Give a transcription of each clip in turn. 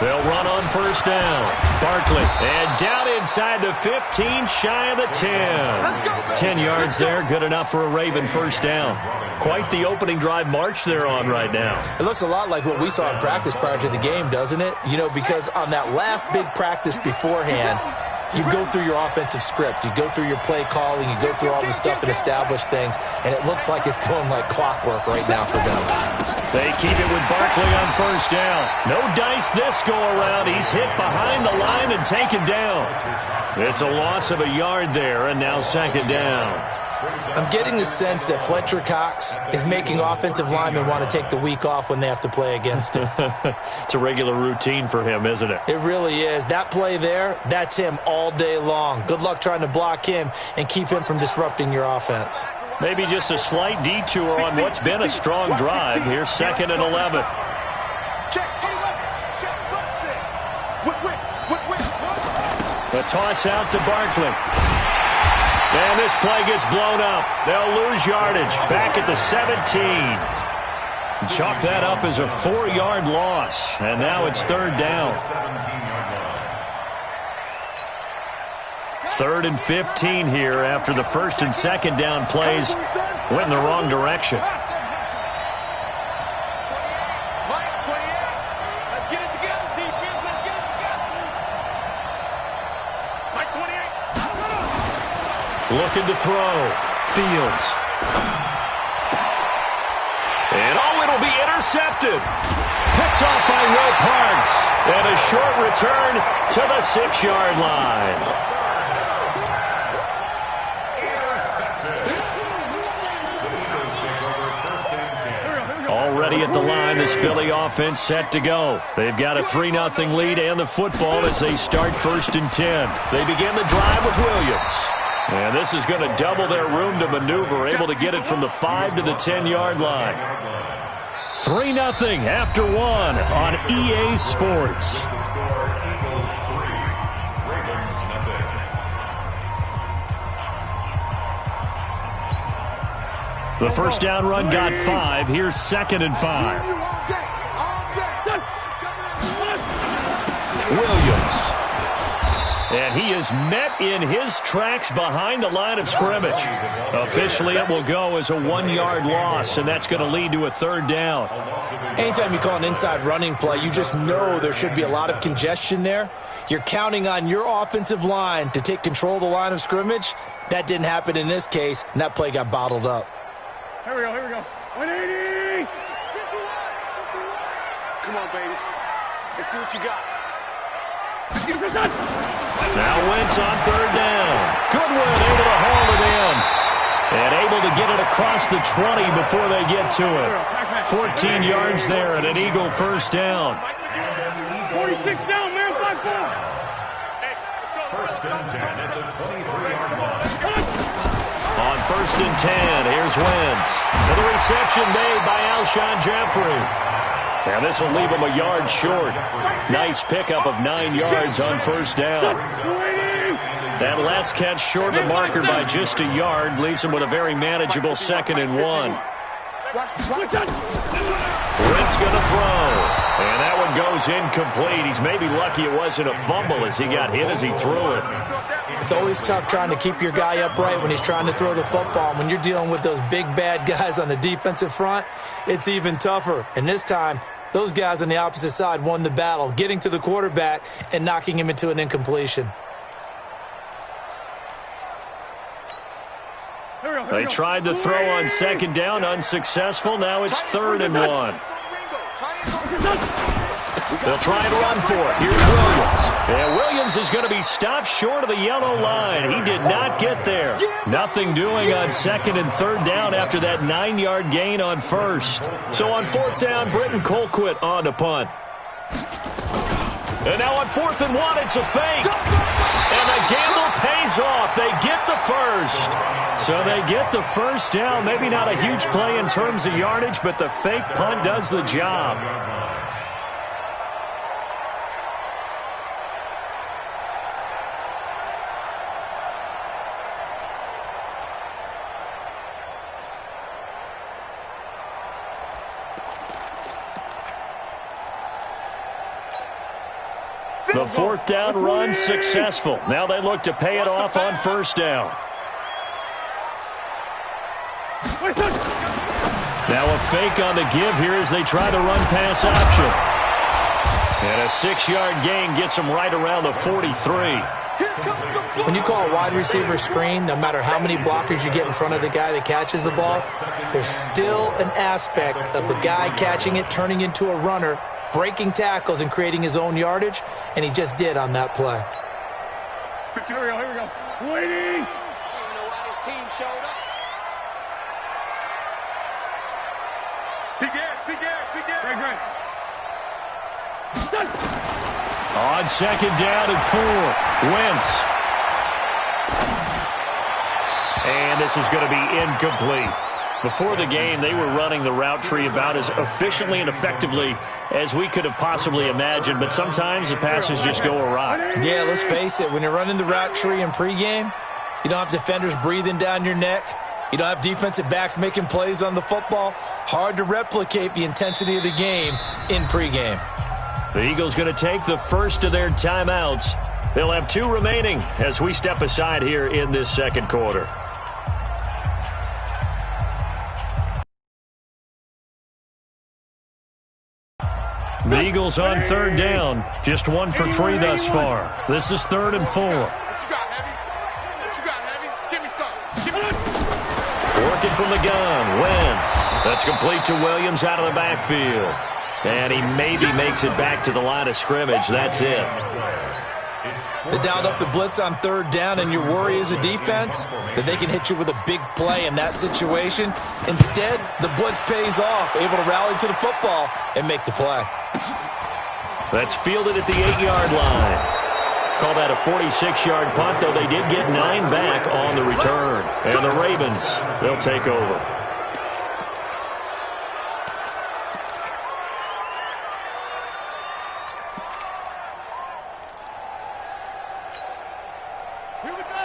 They'll run on first down. Barkley, and down inside the 15, shy of the 10. 10 yards there, good enough for a Raven first down. Quite the opening drive march they're on right now. It looks a lot like what we saw in practice prior to the game, doesn't it? You know, because on that last big practice beforehand, you go through your offensive script. You go through your play calling. You go through all the stuff and establish things, and it looks like it's going like clockwork right now for them. They keep it with Barkley on first down. No dice this go-around. He's hit behind the line and taken down. It's a loss of a yard there, and now second down. I'm getting the sense that Fletcher Cox is making offensive linemen want to take the week off when they have to play against him. It's a regular routine for him, isn't it? It really is. That play there, that's him all day long. Good luck trying to block him and keep him from disrupting your offense. Maybe just a slight detour on what's been a strong drive. Here's second and 11. A toss out to Barkley. And this play gets blown up. They'll lose yardage. Back at the 17. Chalk that up as a 4-yard loss. And now it's third down. Third and 15 here after the first and second down plays went in the wrong direction. Looking to throw. Fields. And it'll be intercepted. Picked off by Will Parks. And a short return to the 6-yard line. Already at the line, this Philly offense set to go. They've got a 3-0 lead and the football as they start first and 10. They begin the drive with Williams. And this is going to double their room to maneuver, able to get it from the 5 to the 10-yard line. 3-0 after one on EA Sports. The first down run got 5. Here's second and 5. Williams. And he is met in his tracks behind the line of scrimmage. Officially, it will go as a 1-yard loss, and that's going to lead to a third down. Anytime you call an inside running play, you just know there should be a lot of congestion there. You're counting on your offensive line to take control of the line of scrimmage. That didn't happen in this case, and that play got bottled up. Here we go. 180! Come on, baby. Let's see what you got. Now Wentz on third down. Goodwin able to haul it in. And able to get it across the 20 before they get to it. 14 yards there and an Eagle first down. 46 down, man. 5-4. First and 10 at the 23-yard line. On first and 10, here's Wentz. And the reception made by Alshon Jeffrey. And this will leave him a yard short. Nice pickup of 9 yards on first down. That last catch short of the marker by just a yard leaves him with a very manageable second and 1. Wentz going to throw. And that one goes incomplete. He's maybe lucky it wasn't a fumble as he got hit as he threw it. It's always tough trying to keep your guy upright when he's trying to throw the football. When you're dealing with those big, bad guys on the defensive front, it's even tougher. And this time, those guys on the opposite side won the battle, getting to the quarterback and knocking him into an incompletion. They tried to throw on second down, unsuccessful. Now it's third and 1. They'll try and run for it. Here's Williams. And Williams is going to be stopped short of the yellow line. He did not get there. Nothing doing on second and third down after that 9-yard gain on first. So on fourth down, Britton Colquitt on to punt. And now on fourth and 1, it's a fake. And the gamble pays off. They get the first. So they get the first down. Maybe not a huge play in terms of yardage, but the fake punt does the job. The fourth down run successful. Now they look to pay it off on first down. Now a fake on the give here as they try the run pass option. And a 6-yard gain gets them right around the 43. When you call a wide receiver screen, no matter how many blockers you get in front of the guy that catches the ball, there's still an aspect of the guy catching it, turning into a runner, breaking tackles and creating his own yardage, and he just did on that play. Here we go, here we go. Waiting! You know why his team showed up. Great. On second down and 4, Wentz. And this is going to be incomplete. Before the game, they were running the route tree about as efficiently and effectively as we could have possibly imagined, but sometimes the passes just go awry. Yeah, let's face it, when you're running the route tree in pregame, you don't have defenders breathing down your neck. You don't have defensive backs making plays on the football. Hard to replicate the intensity of the game in pregame. The Eagles going to take the first of their timeouts. They'll have 2 remaining as we step aside here in this second quarter. The Eagles on third down. Just 1 for 3 thus far. This is 3rd and 4. What you got, Heavy? What you got, Heavy? Give me something. Give me Working from the gun, Wentz. That's complete to Williams out of the backfield. And he maybe makes it back to the line of scrimmage. That's it. They dialed up the blitz on third down, and your worry as a defense that they can hit you with a big play in that situation. Instead, the blitz pays off, able to rally to the football and make the play. That's fielded at the 8-yard line. Call that a 46-yard punt, though they did get 9 back on the return. And the Ravens, they'll take over.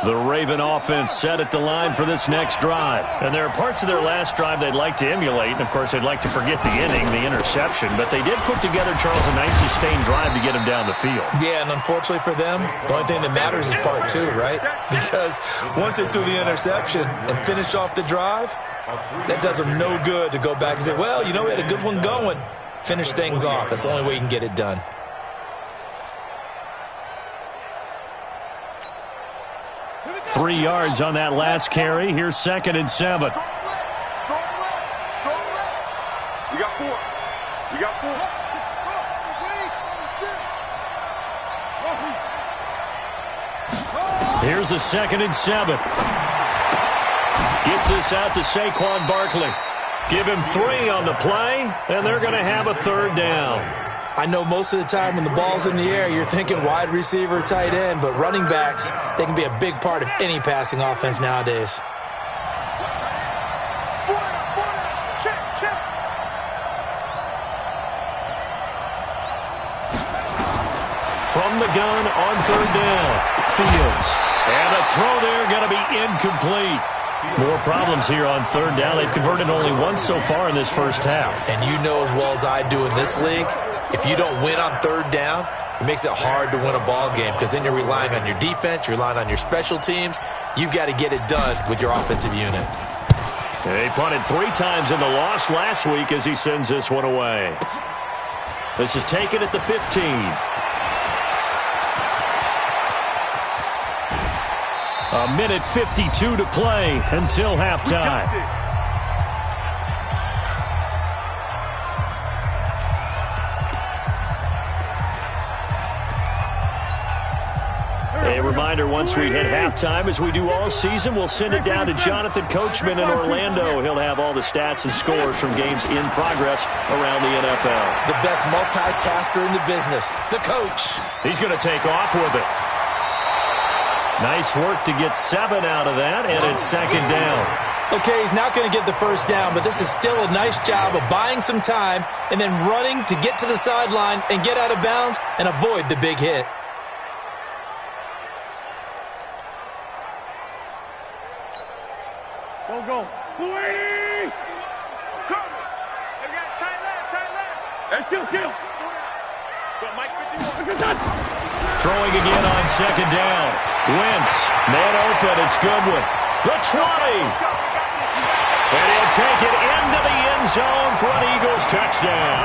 The Raven offense set at the line for this next drive. And there are parts of their last drive they'd like to emulate. And, of course, they'd like to forget the inning, the interception. But they did put together, Charles, a nice sustained drive to get him down the field. Yeah, and unfortunately for them, the only thing that matters is part 2, right? Because once they threw the interception and finished off the drive, that does them no good to go back and say, well, you know, we had a good one going. Finish things off. That's the only way you can get it done. Three yards on that last carry. Here's 2nd and 7. Strong left. We got 4. Here's a 2nd and 7. Gets this out to Saquon Barkley. Give him 3 on the play, and they're going to have a 3rd down. I know most of the time when the ball's in the air, you're thinking wide receiver, tight end, but running backs, they can be a big part of any passing offense nowadays. From the gun on 3rd down, Fields. And the throw there going to be incomplete. More problems here on 3rd down. They've converted only once so far in this first half. And you know as well as I do in this league, if you don't win on 3rd down, it makes it hard to win a ball game because then you're relying on your defense, you're relying on your special teams. You've got to get it done with your offensive unit. They punted 3 times in the loss last week as he sends this one away. This is taken at the 15. A minute 52 to play until halftime. A reminder, once we hit halftime, as we do all season, we'll send it down to Jonathan Coachman in Orlando. He'll have all the stats and scores from games in progress around the NFL. The best multitasker in the business, the coach. He's going to take off with it. Nice work to get 7 out of that, and it's 2nd down. Okay, he's not going to get the first down, but this is still a nice job of buying some time and then running to get to the sideline and get out of bounds and avoid the big hit. Go. Waiting! Come! They got tight left. Hey, kill! Go, Mike, 51. Throwing again on second down. Wentz, man open, it's Goodwin. The 20. And he'll take it into the end zone for an Eagles touchdown.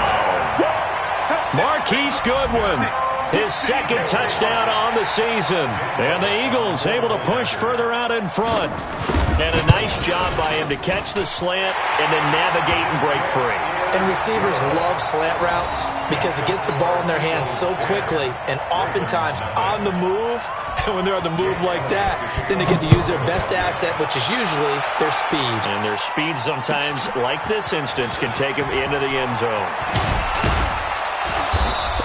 Marquise Goodwin, his second touchdown on the season. And the Eagles able to push further out in front. And a nice job by him to catch the slant and then navigate and break free. And receivers love slant routes because it gets the ball in their hands so quickly and oftentimes on the move. And when they're on the move like that, then they get to use their best asset, which is usually their speed. And their speed sometimes, like this instance, can take them into the end zone.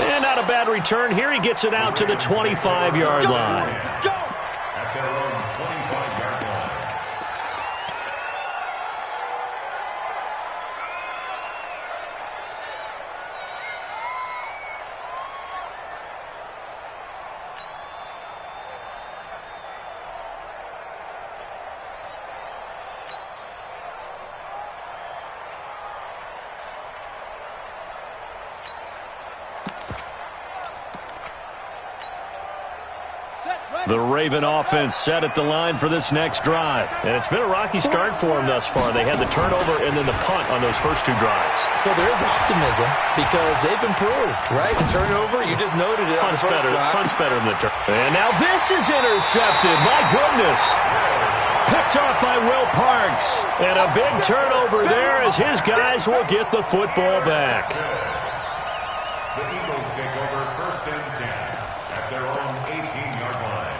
And not a bad return here. He gets it out to the 25-yard line. The Raven offense set at the line for this next drive. And it's been a rocky start for them thus far. They had the turnover and then the punt on those first two drives. So there is optimism because they've improved, right? And turnover, you just noted it. Punt's better than the turn. And now this is intercepted. My goodness. Picked off by Will Parks. And a big turnover there as his guys will get the football back. The Eagles take over 1st and 10 at their own 18-yard line.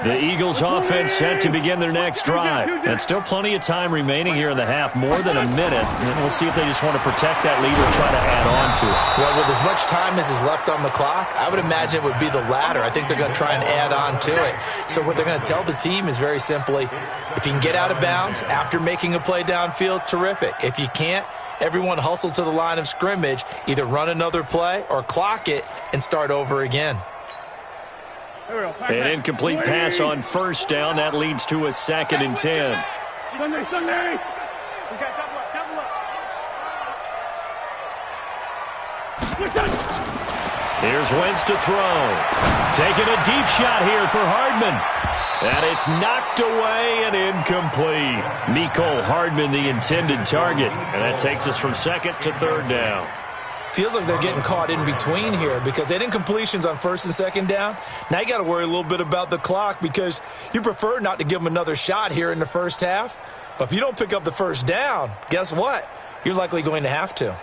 The Eagles offense set to begin their next drive. And still plenty of time remaining here in the half, more than a minute. And we'll see if they just want to protect that lead or try to add on to it. Well, with as much time as is left on the clock, I would imagine it would be the latter. I think they're going to try and add on to it. So what they're going to tell the team is very simply, if you can get out of bounds after making a play downfield, terrific. If you can't, everyone hustle to the line of scrimmage, either run another play or clock it and start over again. An incomplete pass on first down. That leads to a 2nd and 10. Sunday. We got double up. Here's Wentz to throw. Taking a deep shot here for Hardman. And it's knocked away and incomplete. Mecole Hardman, the intended target. And that takes us from 2nd to 3rd down. Feels like they're getting caught in between here because they had incompletions on 1st and 2nd down. Now you got to worry a little bit about the clock because you prefer not to give them another shot here in the first half. But if you don't pick up the first down, guess what? You're likely going to have to.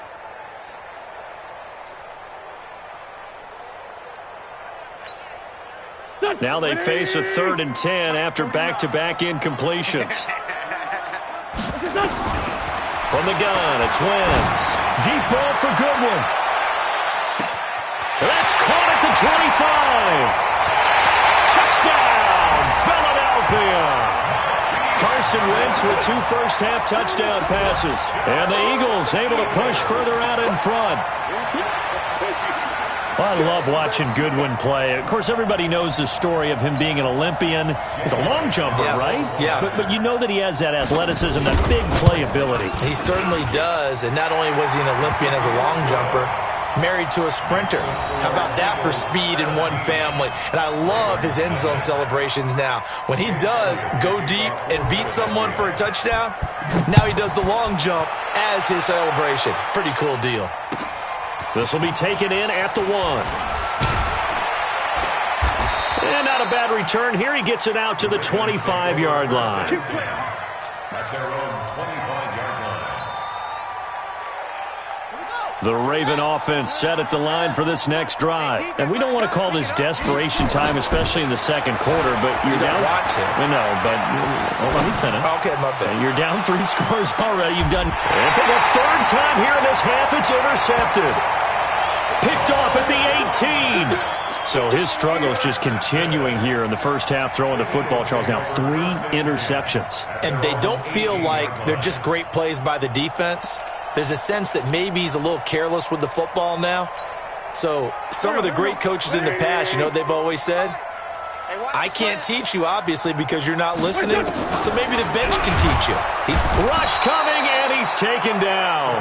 Now they face a 3rd and 10 after back-to-back incompletions. From the gun, it's Wentz. Deep ball for Goodwin. That's caught at the 25. Touchdown, Philadelphia. Carson Wentz with 2 first-half touchdown passes. And the Eagles able to push further out in front. Well, I love watching Goodwin play. Of course, everybody knows the story of him being an Olympian. He's a long jumper, yes, right? Yes. But you know that he has that athleticism, that big playability. He certainly does. And not only was he an Olympian as a long jumper, married to a sprinter. How about that for speed in one family? And I love his end zone celebrations now. When he does go deep and beat someone for a touchdown, now he does the long jump as his celebration. Pretty cool deal. This will be taken in at the 1. And not a bad return here. He gets it out to the 25-yard line. At their own 25-yard line. The Raven offense set at the line for this next drive. And we don't want to call this desperation time, especially in the second quarter, but you're down. Want to. No, but let me finish. Okay, my bad. You're down 3 scores already. You've done. And for the 3rd time here in this half, it's intercepted. Picked off at the 18. So his struggles just continuing here in the first half, throwing the football. Charles, now 3 interceptions. And they don't feel like they're just great plays by the defense. There's a sense that maybe he's a little careless with the football now. So some of the great coaches in the past, you know what they've always said? I can't teach you, obviously, because you're not listening. So maybe the bench can teach you. Rush coming, and he's taken down.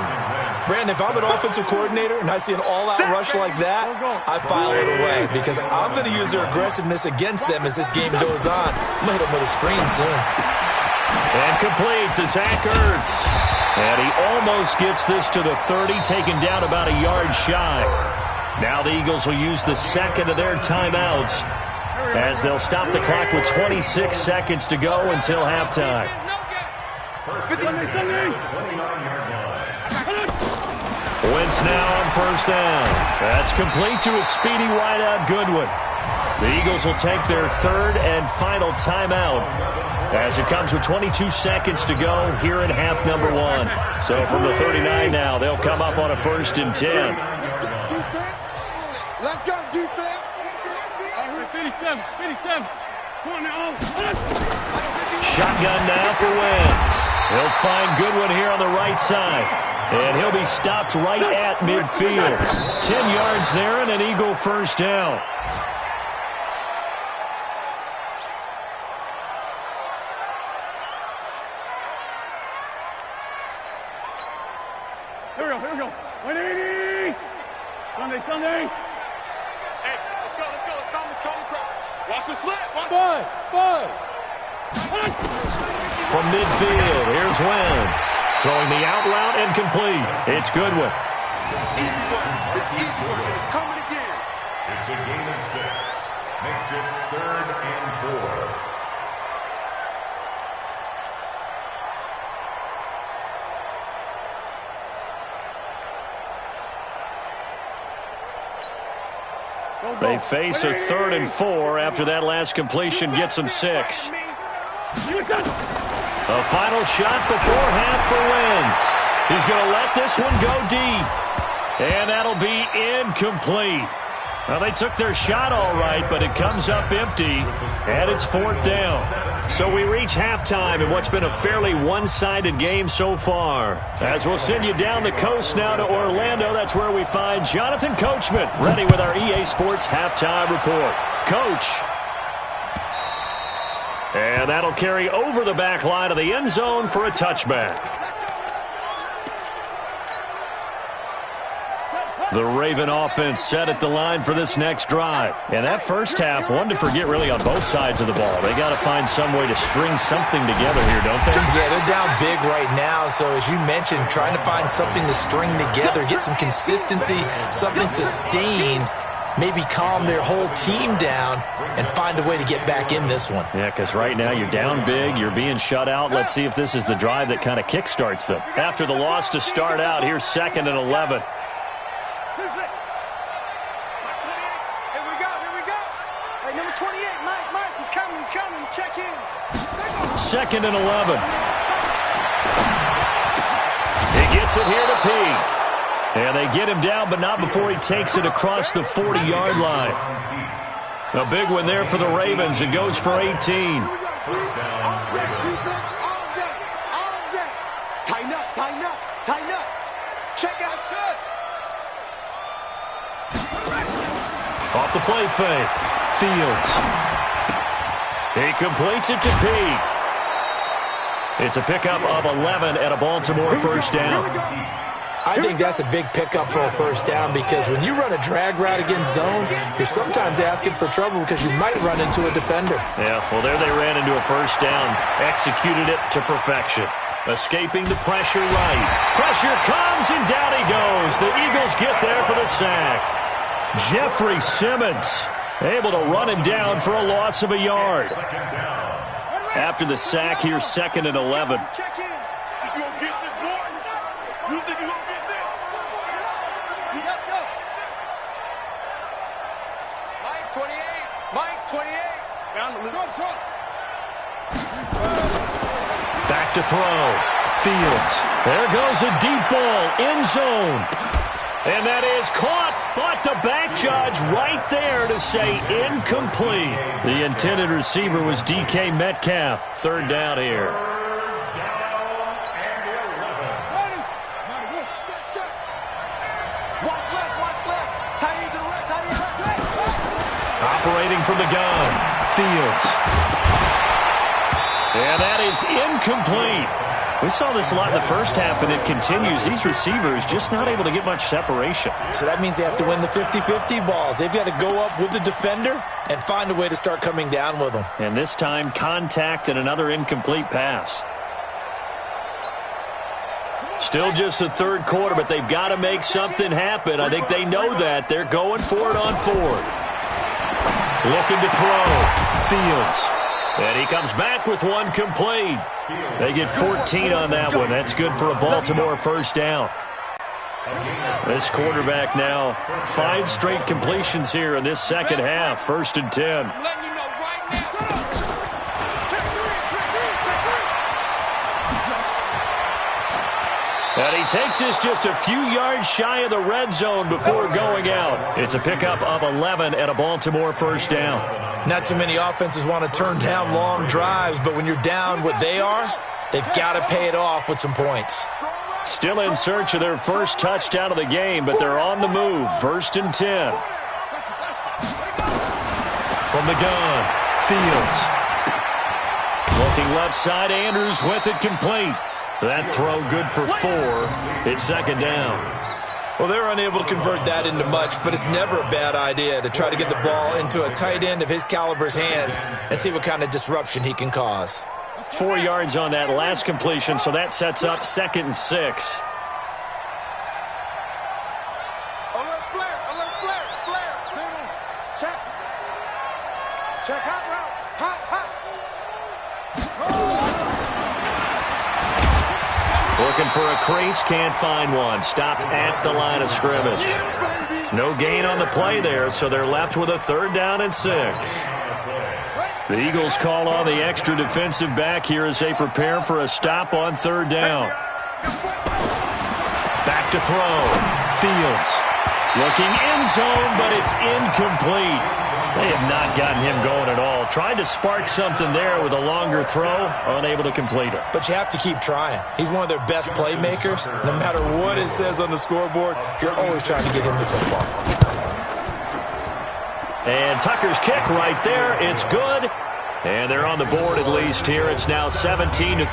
Brandon, And if I'm an offensive coordinator and I see an all-out rush like that, I file it away because I'm going to use their aggressiveness against them as this game goes on. I'm going to hit them with a screen soon. And complete to Zach Ertz. And he almost gets this to the 30, taken down about a yard shy. Now the Eagles will use the second of their timeouts as they'll stop the clock with 26 seconds to go until halftime. Wentz now on first down. That's complete to a speedy wideout Goodwin. The Eagles will take their third and final timeout as it comes with 22 seconds to go here in half number one. So from the 39 now, they'll come up on a 1st and 10. Let's go, defense. 57. Come on now. Shotgun now for Wentz. He'll find Goodwin here on the right side. And he'll be stopped right at midfield. 10 yards there and an Eagle first down. Here we go. 180. Sunday. Hey, let's go. Calm the crowd. Watch the slip. Five. From midfield, here's Wentz. Throwing the out route and complete. It's Goodwin. It's coming again. It's a gain of 6. Makes it 3rd and 4. They face a 3rd and 4 after that last completion gets them 6. A final shot before half for Wentz. He's going to let this one go deep. And that'll be incomplete. Well, they took their shot all right, but it comes up empty, and it's 4th down. So we reach halftime in what's been a fairly one-sided game so far. As we'll send you down the coast now to Orlando, that's where we find Jonathan Coachman, ready with our EA Sports Halftime Report. Coach. And that'll carry over the back line of the end zone for a touchback. The Raven offense set at the line for this next drive. And that first half, one to forget really on both sides of the ball. They got to find some way to string something together here, don't they? Yeah, they're down big right now. So as you mentioned, trying to find something to string together, get some consistency, something sustained, maybe calm their whole team down and find a way to get back in this one. Yeah, because right now you're down big, you're being shut out. Let's see if this is the drive that kind of kickstarts them. After the loss to start out, here's 2nd and 11. Here we go. Hey, number 28, Mike, he's coming. Check in. 2nd and 11. He gets it here to Peak. And they get him down, but not before he takes it across the 40-yard line. A big one there for the Ravens. It goes for 18. All day. Tighten up. Check out. Off the play fake. Fields. He completes it to Peak. It's a pickup of 11 at a Baltimore first down. I think that's a big pickup for a first down because when you run a drag route against zone, you're sometimes asking for trouble because you might run into a defender. Yeah, well, there they ran into a first down. Executed it to perfection. Escaping the pressure right. Pressure comes, and down he goes. The Eagles get there for the sack. Jeffrey Simmons able to run him down for a loss of a yard. After the sack, here's 2nd and 11. Check in. You gonna get this, boy? You think you gonna get this? Let's go. Mike, 28. Found the short. Back to throw. Fields. There goes a deep ball. End zone. And that is caught, but the back judge right there to say incomplete. The intended receiver was DK Metcalf. 3rd down here. Watch left. Tight end to the left. Operating from the gun. Fields. And that is incomplete. We saw this a lot in the first half, and it continues. These receivers just not able to get much separation. So that means they have to win the 50-50 balls. They've got to go up with the defender and find a way to start coming down with them. And this time, contact and another incomplete pass. Still just the third quarter, but they've got to make something happen. I think they know that. They're going for it on fourth. Looking to throw. Fields. And he comes back with one complete. They get 14 on that one. That's good for a Baltimore first down. This quarterback now, 5 straight completions here in this second half. 1st and 10. And he takes this just a few yards shy of the red zone before going out. It's a pickup of 11 and a Baltimore first down. Not too many offenses want to turn down long drives, but when you're down what they are, they've got to pay it off with some points. Still in search of their first touchdown of the game, but they're on the move. 1st and 10. From the gun, Fields. Looking left side, Andrews with it complete. That throw good for 4. It's 2nd down. Well, they're unable to convert that into much, but it's never a bad idea to try to get the ball into a tight end of his caliber's hands and see what kind of disruption he can cause. 4 yards on that last completion, so that sets up 2nd and 6. Alert flare, flare. Single. Check. Check hot route. Hot. Looking for a crease, can't find one. Stopped at the line of scrimmage. No gain on the play there, so they're left with a 3rd down and 6. The Eagles call on the extra defensive back here as they prepare for a stop on 3rd down. Back to throw. Fields. Looking end zone, but it's incomplete. They have not gotten him going at all. Tried to spark something there with a longer throw, unable to complete it. But you have to keep trying. He's one of their best playmakers. No matter what it says on the scoreboard, you're always trying to get him the football. And Tucker's kick right there. It's good. And they're on the board at least here. It's now 17-3.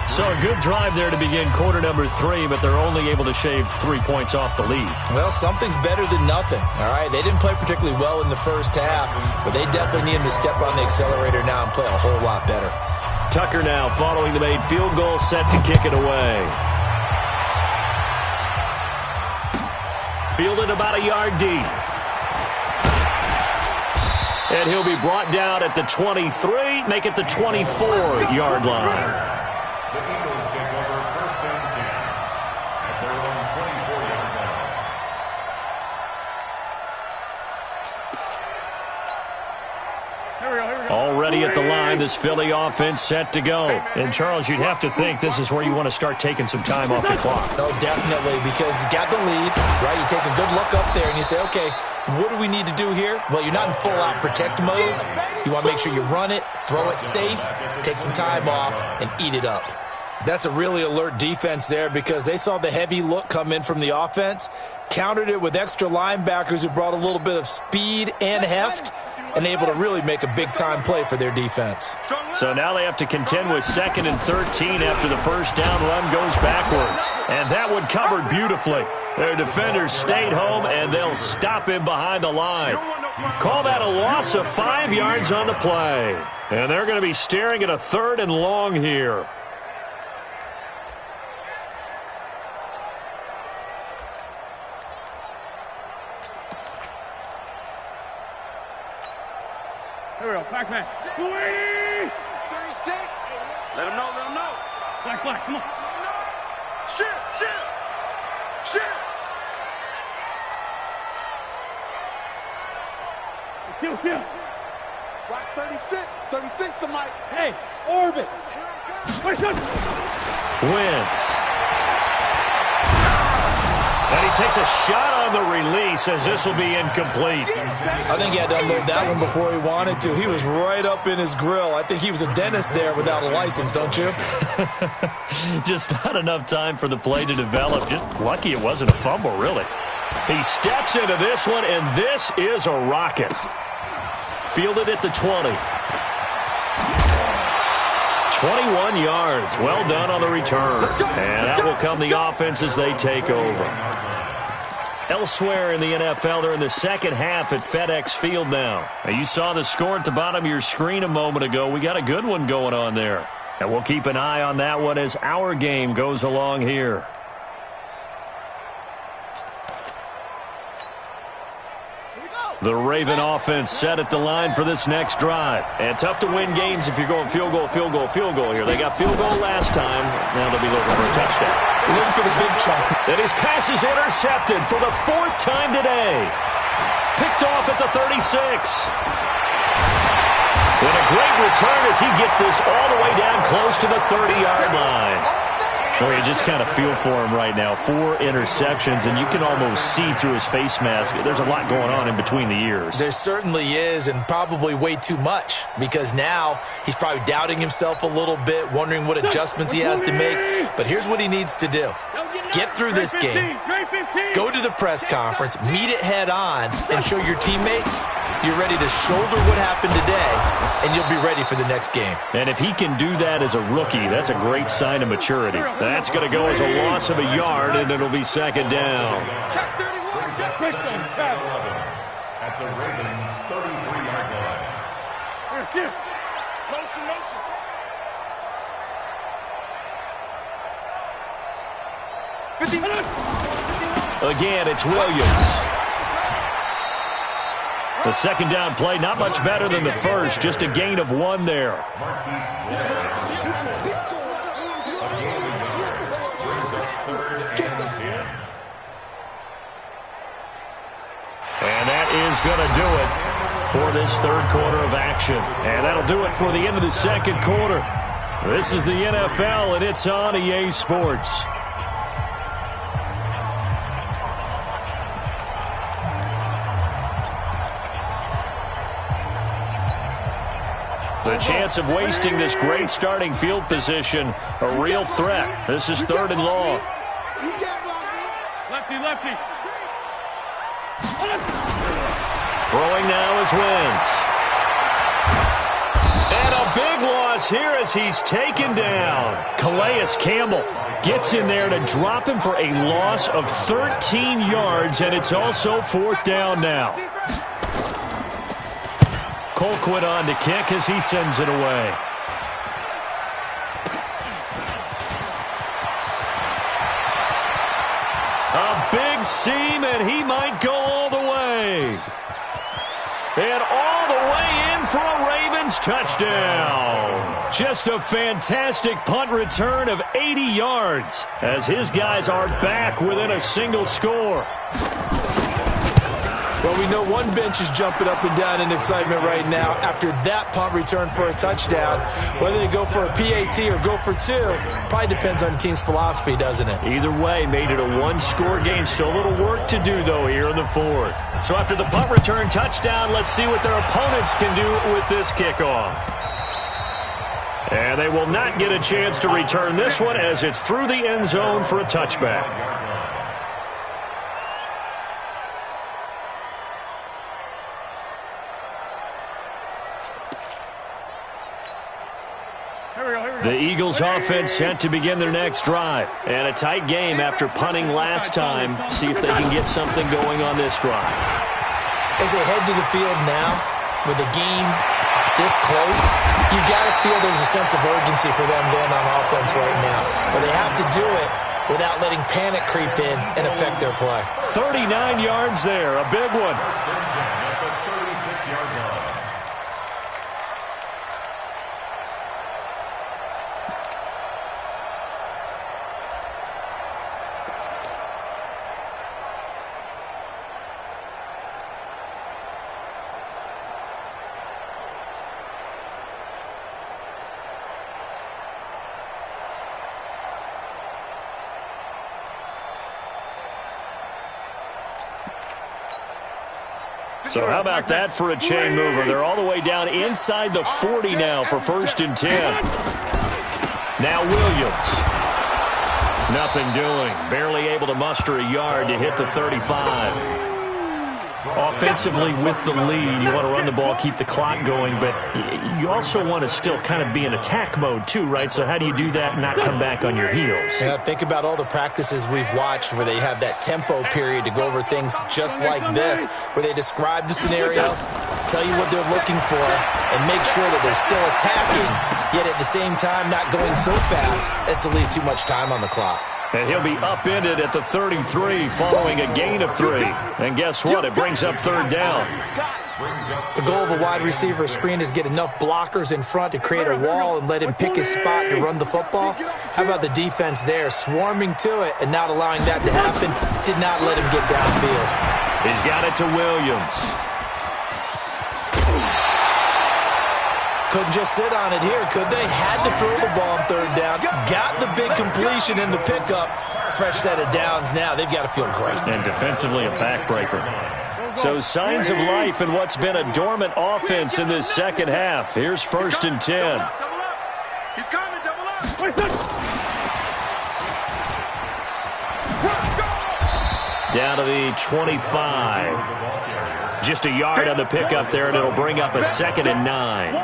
So a good drive there to begin quarter number 3, but they're only able to shave 3 points off the lead. Well, something's better than nothing, all right? They didn't play particularly well in the first half, but they definitely need him to step on the accelerator now and play a whole lot better. Tucker now following the made field goal, set to kick it away. Fielded about a yard deep. And he'll be brought down at the 23, make it the 24-yard line. The Eagles take over 1st and 10 at their own 24-yard line. Here we go. Already at the line, this Philly offense set to go. And, Charles, you'd have to think this is where you want to start taking some time off the clock. Oh, definitely, because you got the lead, right? You take a good look up there and you say, okay, what do we need to do here? Well, you're not in full-out protect mode. You want to make sure you run it, throw it safe, take some time off, and eat it up. That's a really alert defense there because they saw the heavy look come in from the offense, countered it with extra linebackers who brought a little bit of speed and heft, and able to really make a big-time play for their defense. So now they have to contend with 2nd and 13 after the first down run goes backwards. And that one covered beautifully. Their defenders stayed home, and they'll stop him behind the line. Call that a loss of 5 yards on the play. And they're going to be staring at a 3rd and long here. Here we go. Pac-Man. 36. Let him know. Black, come on. Shit. Kill. Watch 36. 36 to Mike. Hey, orbit. Wait, shot. Wentz. And he takes a shot on the release as this will be incomplete. I think he had to unload that one before he wanted to. He was right up in his grill. I think he was a dentist there without a license, don't you? Just not enough time for the play to develop. Just lucky it wasn't a fumble, really. He steps into this one, and this is a rocket. Fielded at the 20. 21 yards. Well done on the return. And that will come the offense as they take over. Elsewhere in the NFL, they're in the second half at FedEx Field now. You saw the score at the bottom of your screen a moment ago. We got a good one going on there. And we'll keep an eye on that one as our game goes along here. The Raven offense set at the line for this next drive. And tough to win games if you're going field goal, field goal, field goal here. They got field goal last time. Now they'll be looking for a touchdown. Looking for the big chunk. And his pass is intercepted for the 4th time today. Picked off at the 36. And a great return as he gets this all the way down close to the 30-yard line. Well, you just kind of feel for him right now. 4 interceptions, and you can almost see through his face mask. There's a lot going on in between the ears. There certainly is, and probably way too much, because now he's probably doubting himself a little bit, wondering what adjustments he has to make. But here's what he needs to do. Get through this game, go to the press conference, meet it head on, and show your teammates you're ready to shoulder what happened today, and you'll be ready for the next game. And if he can do that as a rookie, that's a great sign of maturity. That's going to go as a loss of a yard, and it'll be second down. Check 31, check. At the Ravens' 33-yard line. Motion, motion. Again, it's Williams. The second down play, not much better than the first, just a gain of 1 there. And that is going to do it for this third quarter of action. And that'll do it for the end of the second quarter. This is the NFL, and it's on EA Sports. The chance of wasting this great starting field position, a real threat. This is 3rd and long. Lefty, lefty. Throwing now is Wentz. And a big loss here as he's taken down. Calais Campbell gets in there to drop him for a loss of 13 yards, and it's also 4th down now. Colquitt on to kick as he sends it away. A big seam, and he might go all the way. And all the way in for a Ravens touchdown. Just a fantastic punt return of 80 yards as his guys are back within a single score. Well, we know one bench is jumping up and down in excitement right now after that punt return for a touchdown. Whether they go for a PAT or go for 2, probably depends on the team's philosophy, doesn't it? Either way, made it a 1-score game. Still a little work to do, though, here in the 4th. So after the punt return touchdown, let's see what their opponents can do with this kickoff. And they will not get a chance to return this one as it's through the end zone for a touchback. The Eagles offense set to begin their next drive. And a tight game after punting last time. See if they can get something going on this drive. As they head to the field now, with the game this close, you've got to feel there's a sense of urgency for them going on offense right now. But they have to do it without letting panic creep in and affect their play. 39 yards there, a big one. First and 10 at the 36-yard line. So how about that for a chain mover? They're all the way down inside the 40 now for 1st and 10. Now Williams. Nothing doing. Barely able to muster a yard to hit the 35. Offensively with the lead, you want to run the ball, keep the clock going, but you also want to still kind of be in attack mode too, right? So how do you do that and not come back on your heels? Yeah, think about all the practices we've watched where they have that tempo period to go over things just like this, where they describe the scenario, tell you what they're looking for, and make sure that they're still attacking, yet at the same time not going so fast as to leave too much time on the clock. And he'll be upended at the 33 following a gain of 3. And guess what? It brings up third down. The goal of a wide receiver screen is get enough blockers in front to create a wall and let him pick his spot to run the football. How about the defense there, swarming to it and not allowing that to happen? Did not let him get downfield. He's got it to Williams. Couldn't just sit on it here, could they? Had to throw the ball on third down. Got the big completion in the pickup. Fresh set of downs now. They've got to feel great. And defensively a backbreaker. So signs of life in what's been a dormant offense in this second half. Here's 1st and 10. Double up. He's coming, double up. Down to the 25. Just a yard on the pickup there, and it'll bring up a 2nd and 9.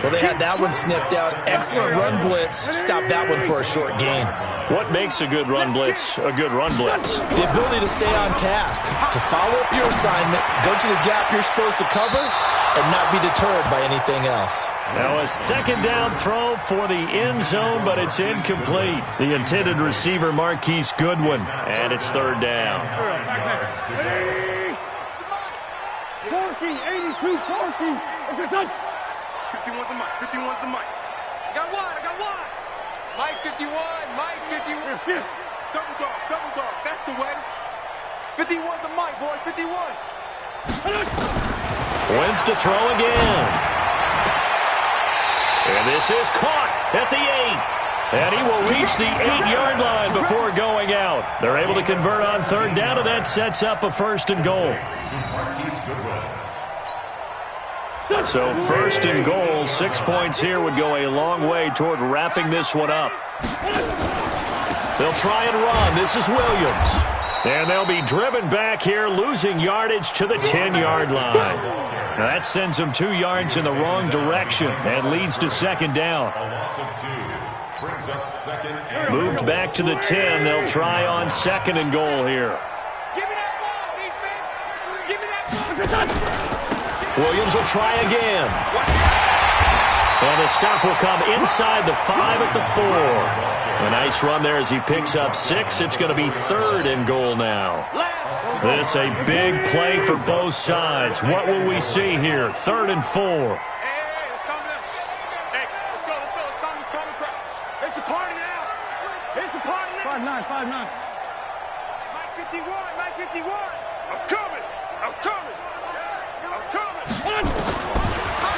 Well, they had that one sniffed out. Excellent run blitz. Stop that one for a short gain. What makes a good run blitz a good run blitz? The ability to stay on task, to follow up your assignment, go to the gap you're supposed to cover, and not be deterred by anything else. Now a 2nd down throw for the end zone, but it's incomplete. The intended receiver, Marquise Goodwin, and it's 3rd down. 82, 40. What's your son? 51's the mic, 51's the mic. I got one. Mike 51, Mike 51. Double dog, that's the way. 51's the mic, boys, 51. Wins to throw again. And this is caught at the 8. And he will reach the 8-yard line before going out. They're able to convert on 3rd down, and that sets up a 1st and goal. So 1st and goal, 6 points here would go a long way toward wrapping this one up. They'll try and run. This is Williams. And they'll be driven back here, losing yardage to the 10-yard line. Now that sends them 2 yards in the wrong direction and leads to 2nd down. Moved back to the 10. They'll try on 2nd and goal here. Give me that ball, defense. Give me that ball. Williams will try again. And the stop will come inside the 5 at the 4. A nice run there as he picks up 6. It's going to be 3rd and goal now. This a big play for both sides. What will we see here? 3rd and 4. Hey, let's calm down. Hey, let's go. It's time to calm the crowd. It's a party now. It's a party now. 5'9". Mike 51. I'm coming.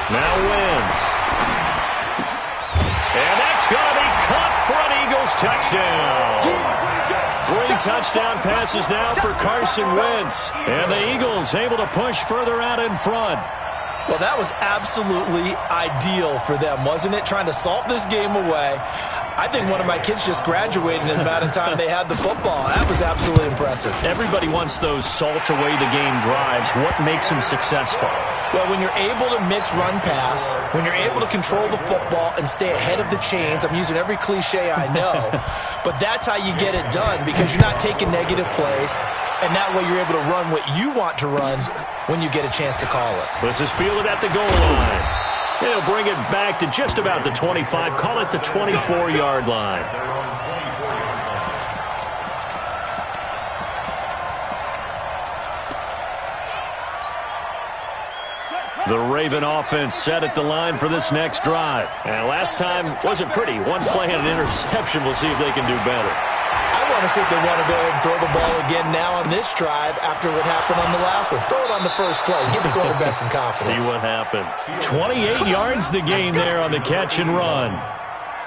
Now wins. And that's going to be caught for an Eagles touchdown. 3 touchdown passes now for Carson Wentz. And the Eagles able to push further out in front. Well, that was absolutely ideal for them, wasn't it? Trying to salt this game away. I think one of my kids just graduated in the amount of time they had the football. That was absolutely impressive. Everybody wants those salt-away-the-game drives. What makes them successful? Well, when you're able to mix run-pass, when you're able to control the football and stay ahead of the chains, I'm using every cliche I know, but that's how you get it done because you're not taking negative plays, and that way you're able to run what you want to run when you get a chance to call it. This is fielded at the goal line. He'll bring it back to just about the 25. Call it the 24-yard line. The Raven offense set at the line for this next drive. And last time wasn't pretty. One play and an interception. We'll see if they can do better. I want to see if they want to go ahead and throw the ball again now on this drive after what happened on the last one. Throw it on the first play. Give the quarterback some confidence. See what happens. 28 yards the gain there on the catch and run.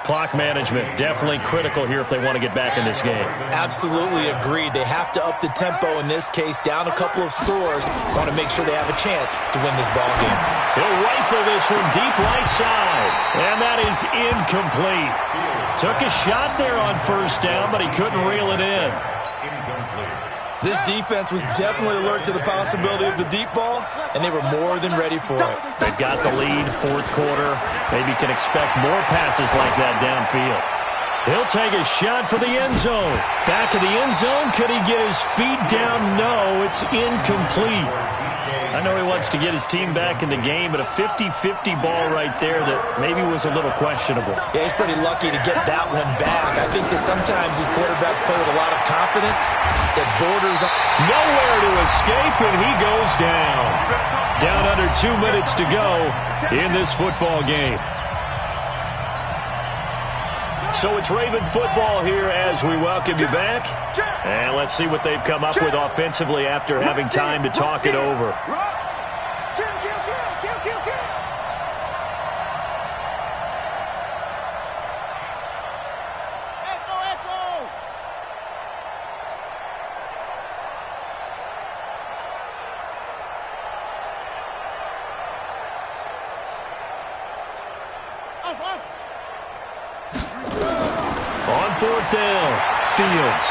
Clock management definitely critical here if they want to get back in this game. Absolutely agreed. They have to up the tempo in this case, down a couple of scores. Want to make sure they have a chance to win this ball game. He'll rifle this one deep right side. And that is incomplete. Took a shot there on 1st down, but he couldn't reel it in. This defense was definitely alert to the possibility of the deep ball, and they were more than ready for it. They've got the lead, fourth quarter. Maybe can expect more passes like that downfield. He'll take a shot for the end zone. Back of the end zone. Could he get his feet down? No, it's incomplete. I know he wants to get his team back in the game, but a 50-50 ball right there that maybe was a little questionable. Yeah, he's pretty lucky to get that one back. I think that sometimes these quarterbacks play with a lot of confidence that borders on... Nowhere to escape, and he goes down. Down under 2 minutes to go in this football game. So it's Raven football here as we welcome you back. And let's see what they've come up with offensively after having time to talk it over. On fourth down, Fields.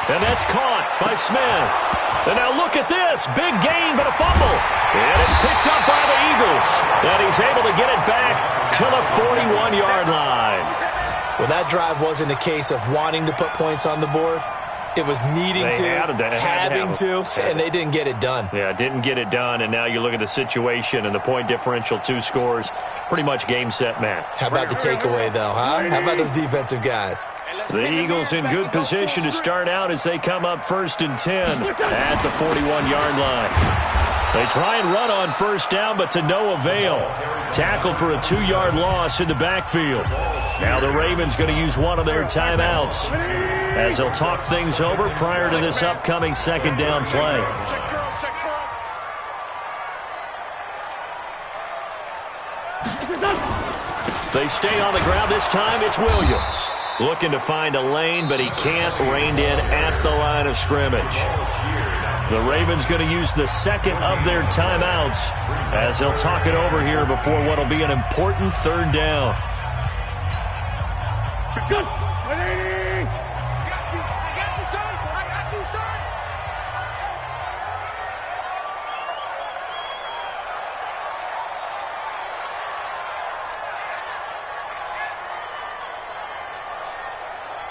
And that's caught by Smith. And now look at this. Big gain, but a fumble. And it's picked up by the Eagles. And he's able to get it back to the 41-yard line. Well, that drive wasn't a case of wanting to put points on the board. It was needing having to, and they didn't get it done. Yeah, didn't get it done, and now you look at the situation and the point differential, 2 scores, pretty much game, set, match. How about the takeaway, though, huh? How about those defensive guys? The Eagles in good position to start out as they come up 1st and 10 at the 41-yard line. They try and run on first down, but to no avail. Tackled for a 2-yard loss in the backfield. Now the Ravens going to use one of their timeouts as they'll talk things over prior to this upcoming 2nd down play. They stay on the ground. This time it's Williams. Looking to find a lane, but he can't. Reined in at the line of scrimmage. The Ravens going to use the 2nd of their timeouts as they'll talk it over here before what will be an important 3rd down. Good. 180. I got you, son. I got you, son.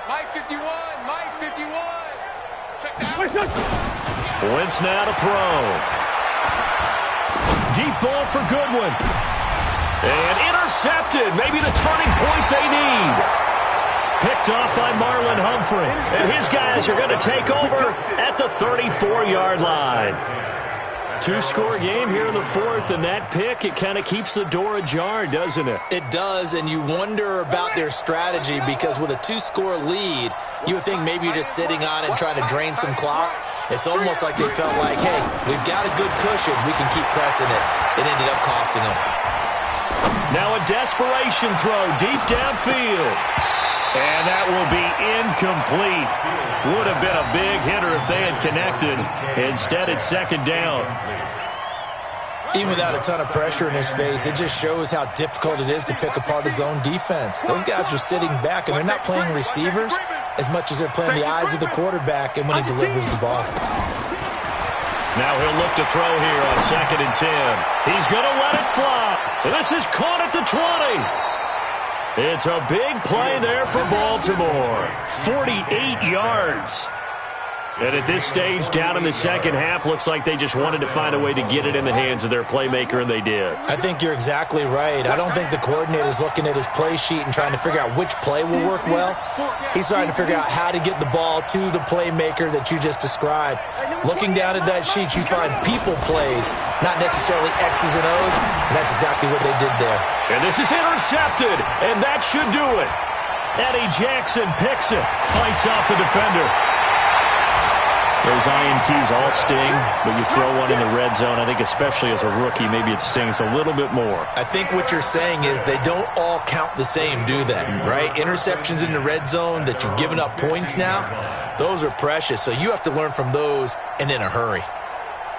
Mike 51. Mike 51. Check down. Wentz now to throw. Deep ball for Goodwin. And intercepted. Maybe the turning point they need. Picked off by Marlon Humphrey. And his guys are going to take over at the 34-yard line. 2-score game here in the 4th, and that pick, it kind of keeps the door ajar, doesn't it? It does, and you wonder about their strategy because with a 2-score lead, you would think maybe you're just sitting on it and trying to drain some clock. It's almost like they felt like, hey, we've got a good cushion. We can keep pressing it. It ended up costing them. Now a desperation throw deep downfield. And that will be incomplete. Would have been a big hitter if they had connected. Instead, it's 2nd down. Even without a ton of pressure in his face, it just shows how difficult it is to pick apart his own defense. Those guys are sitting back, and they're not playing receivers as much as they're playing the eyes of the quarterback and when he delivers the ball. Now he'll look to throw here on 2nd and 10. He's going to let it fly. This is caught at the 20. It's a big play there for Baltimore. 48 yards. And at this stage, down in the 2nd half, looks like they just wanted to find a way to get it in the hands of their playmaker, and they did. I think you're exactly right. I don't think the coordinator's looking at his play sheet and trying to figure out which play will work well. He's trying to figure out how to get the ball to the playmaker that you just described. Looking down at that sheet, you find people plays, not necessarily X's and O's, and that's exactly what they did there. And this is intercepted, and that should do it. Eddie Jackson picks it, fights off the defender. Those INTs all sting, but you throw one in the red zone, I think especially as a rookie, maybe it stings a little bit more. I think what you're saying is they don't all count the same, do they? Right? Interceptions in the red zone that you've given up points now, those are precious. So you have to learn from those and in a hurry.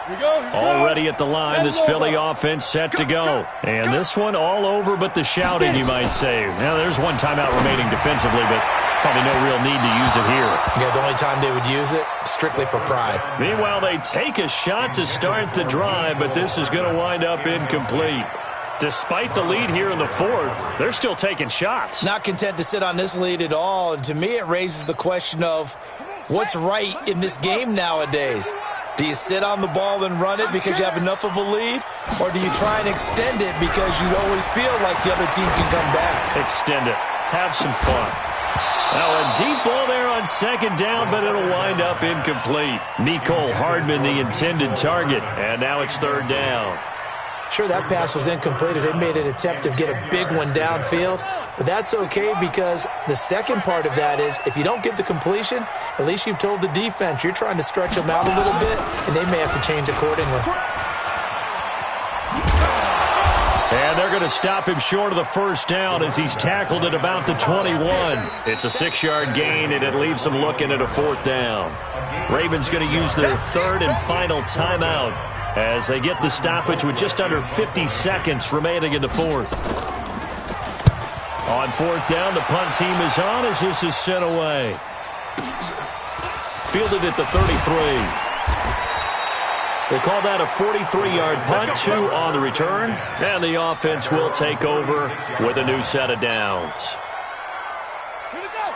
Already at the line, this Philly offense set to go. And this one all over but the shouting, you might say. Now, there's one timeout remaining defensively, but Probably no real need to use it here. Yeah, the only time they would use it, strictly for pride. Meanwhile, they take a shot to start the drive, but this is going to wind up incomplete. Despite the lead here in the fourth, they're still taking shots. Not content to sit on this lead at all. And to me, it raises the question of what's right in this game nowadays. Do you sit on the ball and run it because you have enough of a lead? Or do you try and extend it because you always feel like the other team can come back? Extend it. Have some fun. Now a deep ball there on second down, but it'll wind up incomplete. Mecole Hardman, the intended target, and now it's third down. Sure, that pass was incomplete as they made an attempt to get a big one downfield, but that's okay because the second part of that is if you don't get the completion, at least you've told the defense you're trying to stretch them out a little bit, and they may have to change accordingly. And they're going to stop him short of the first down as he's tackled at about the 21. It's a 6-yard gain, and it leaves them looking at a fourth down. Ravens going to use their third and final timeout as they get the stoppage with just under 50 seconds remaining in the fourth. On fourth down, the punt team is on as this is sent away. Fielded at the 33. They call that a 43-yard punt, 2 on the return, and the offense will take over with a new set of downs.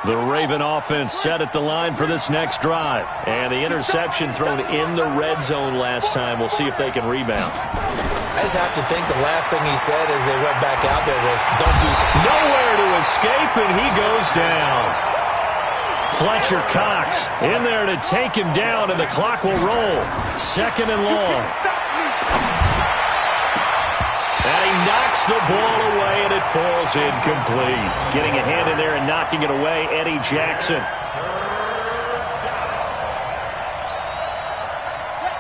The Raven offense set at the line for this next drive, and the interception thrown in the red zone last time. We'll see if they can rebound. I just have to think the last thing he said as they went back out there was, don't do nowhere to escape, and he goes down. Fletcher Cox in there to take him down, and the clock will roll. Second and long. And he knocks the ball away, and it falls incomplete. Getting a hand in there and knocking it away, Eddie Jackson.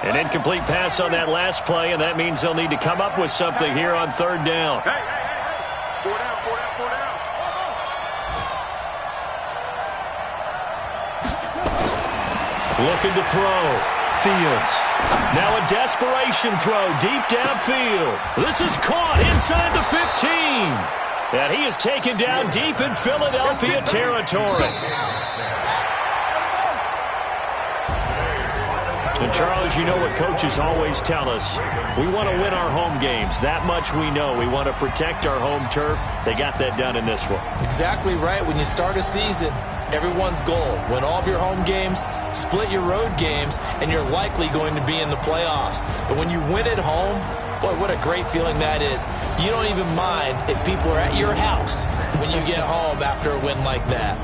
An incomplete pass on that last play, and that means they'll need to come up with something here on third down. Hey. 4 down. Looking to throw. Fields. Now a desperation throw deep downfield. This is caught inside the 15. And he is taken down deep in Philadelphia territory. And Charles, you know what coaches always tell us. We want to win our home games. That much we know. We want to protect our home turf. They got that done in this one. Exactly right. When you start a season, everyone's goal, win all of your home games, split your road games, and you're likely going to be in the playoffs. But when you win at home, boy, what a great feeling that is. You don't even mind if people are at your house when you get home after a win like that.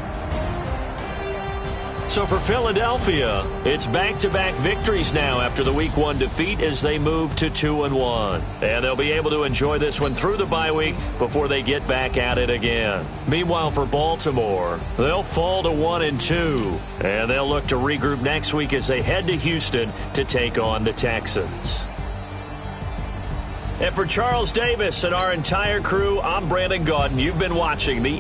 So for Philadelphia, it's back-to-back victories now after the Week 1 defeat as they move to 2-1. And they'll be able to enjoy this one through the bye week before they get back at it again. Meanwhile, for Baltimore, they'll fall to 1-2. And they'll look to regroup next week as they head to Houston to take on the Texans. And for Charles Davis and our entire crew, I'm Brandon Gaudin. You've been watching the